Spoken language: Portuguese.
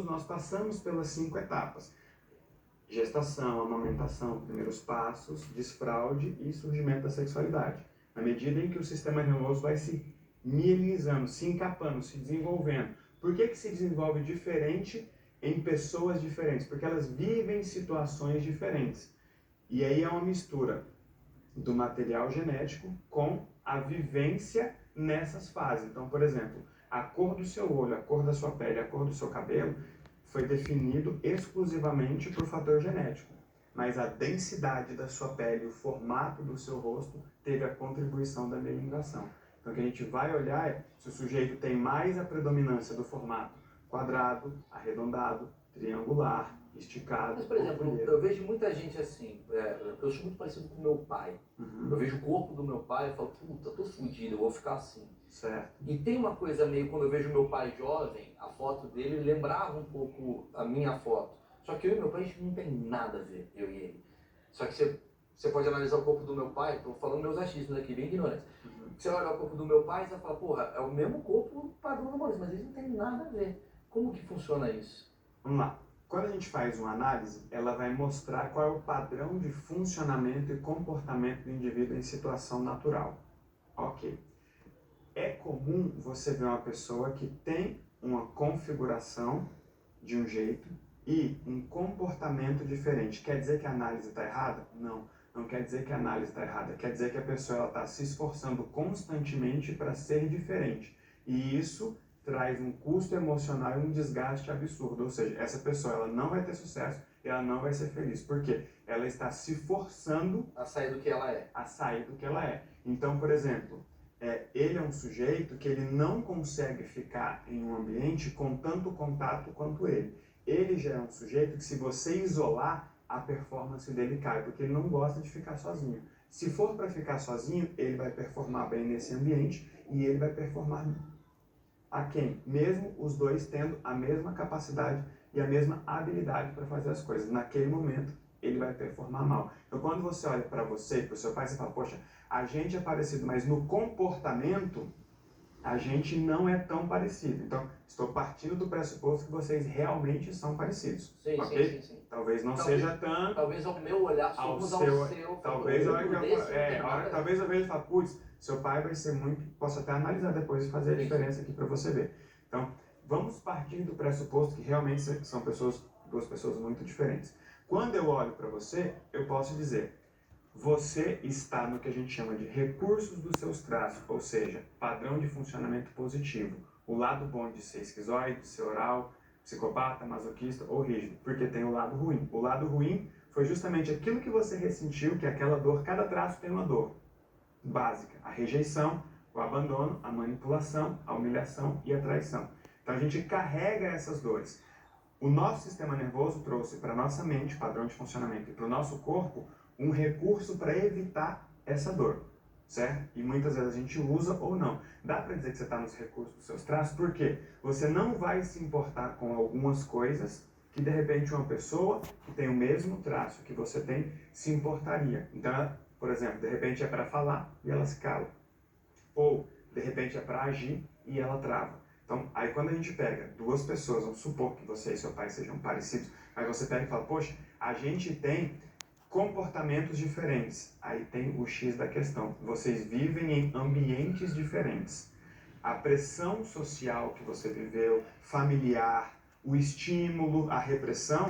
nós passamos pelas 5 etapas: gestação, amamentação, primeiros passos, desfraude e surgimento da sexualidade. Na medida em que o sistema nervoso vai se mielinizando, se encapando, se desenvolvendo. Por que se desenvolve diferente em pessoas diferentes? Porque elas vivem situações diferentes. E aí é uma mistura do material genético com a vivência nessas fases. Então, por exemplo, a cor do seu olho, a cor da sua pele, a cor do seu cabelo foi definido exclusivamente por fator genético. Mas a densidade da sua pele, o formato do seu rosto, teve a contribuição da mielinização. Então, o que a gente vai olhar é se o sujeito tem mais a predominância do formato quadrado, arredondado, triangular, esticado. Mas, por exemplo, eu vejo muita gente assim, eu sou muito parecido com meu pai. Eu vejo o corpo do meu pai e falo, puta, tô fudido, eu vou ficar assim. Certo. E tem uma coisa meio, quando eu vejo meu pai jovem, a foto dele lembrava um pouco a minha foto. Só que eu e meu pai, a gente não tem nada a ver, eu e ele. Só que você pode analisar o corpo do meu pai, tô falando meus achismos aqui, bem ignorantes. Você olha o corpo do meu pai e você fala, porra, é o mesmo corpo padrão do Maurício, mas eles não tem nada a ver. Como que funciona isso? Vamos lá. Quando a gente faz uma análise, ela vai mostrar qual é o padrão de funcionamento e comportamento do indivíduo em situação natural. Ok. É comum você ver uma pessoa que tem uma configuração de um jeito e um comportamento diferente. Quer dizer que a análise está errada? Não. Não quer dizer que a análise está errada. Quer dizer que a pessoa está se esforçando constantemente para ser diferente. E isso traz um custo emocional e um desgaste absurdo. Ou seja, essa pessoa ela não vai ter sucesso e ela não vai ser feliz. Por quê? Ela está se forçando a sair do que ela é. A sair do que ela é. Então, por exemplo, ele é um sujeito que ele não consegue ficar em um ambiente com tanto contato quanto ele. Ele já é um sujeito que, se você isolar, a performance dele cai, porque ele não gosta de ficar sozinho. Se for para ficar sozinho, ele vai performar bem nesse ambiente e ele vai performar a quem? Mesmo os dois tendo a mesma capacidade e a mesma habilidade para fazer as coisas. Naquele momento, ele vai performar mal. Então, quando você olha para você, para o seu pai, você fala, poxa, a gente é parecido, mas no comportamento, a gente não é tão parecido. Então, estou partindo do pressuposto que vocês realmente são parecidos. Sim, ok? sim. Talvez não seja tanto. Talvez ao meu olhar somos ao seu. Talvez talvez eu veja e fale, putz, seu pai vai ser muito... Posso até analisar depois e fazer a diferença aqui para você ver. Então, vamos partir do pressuposto que realmente são duas pessoas muito diferentes. Quando eu olho para você, eu posso dizer, você está no que a gente chama de recursos dos seus traços, ou seja, padrão de funcionamento positivo. O lado bom de ser esquizoide, de ser oral, psicopata, masoquista ou rígido, porque tem o lado ruim. O lado ruim foi justamente aquilo que você ressentiu, que é aquela dor, cada traço tem uma dor básica. A rejeição, o abandono, a manipulação, a humilhação e a traição. Então a gente carrega essas dores. O nosso sistema nervoso trouxe para a nossa mente, padrão de funcionamento, e para o nosso corpo, um recurso para evitar essa dor, certo? E muitas vezes a gente usa ou não. Dá para dizer que você está nos recursos dos seus traços, porque você não vai se importar com algumas coisas que de repente uma pessoa que tem o mesmo traço que você tem se importaria. Então, ela, por exemplo, de repente é para falar e ela se cala. Ou, de repente é para agir e ela trava. Então, aí quando a gente pega duas pessoas, vamos supor que você e seu pai sejam parecidos, mas você pega e fala, poxa, a gente tem comportamentos diferentes. Aí tem o X da questão. Vocês vivem em ambientes diferentes. A pressão social que você viveu, familiar, o estímulo, a repressão,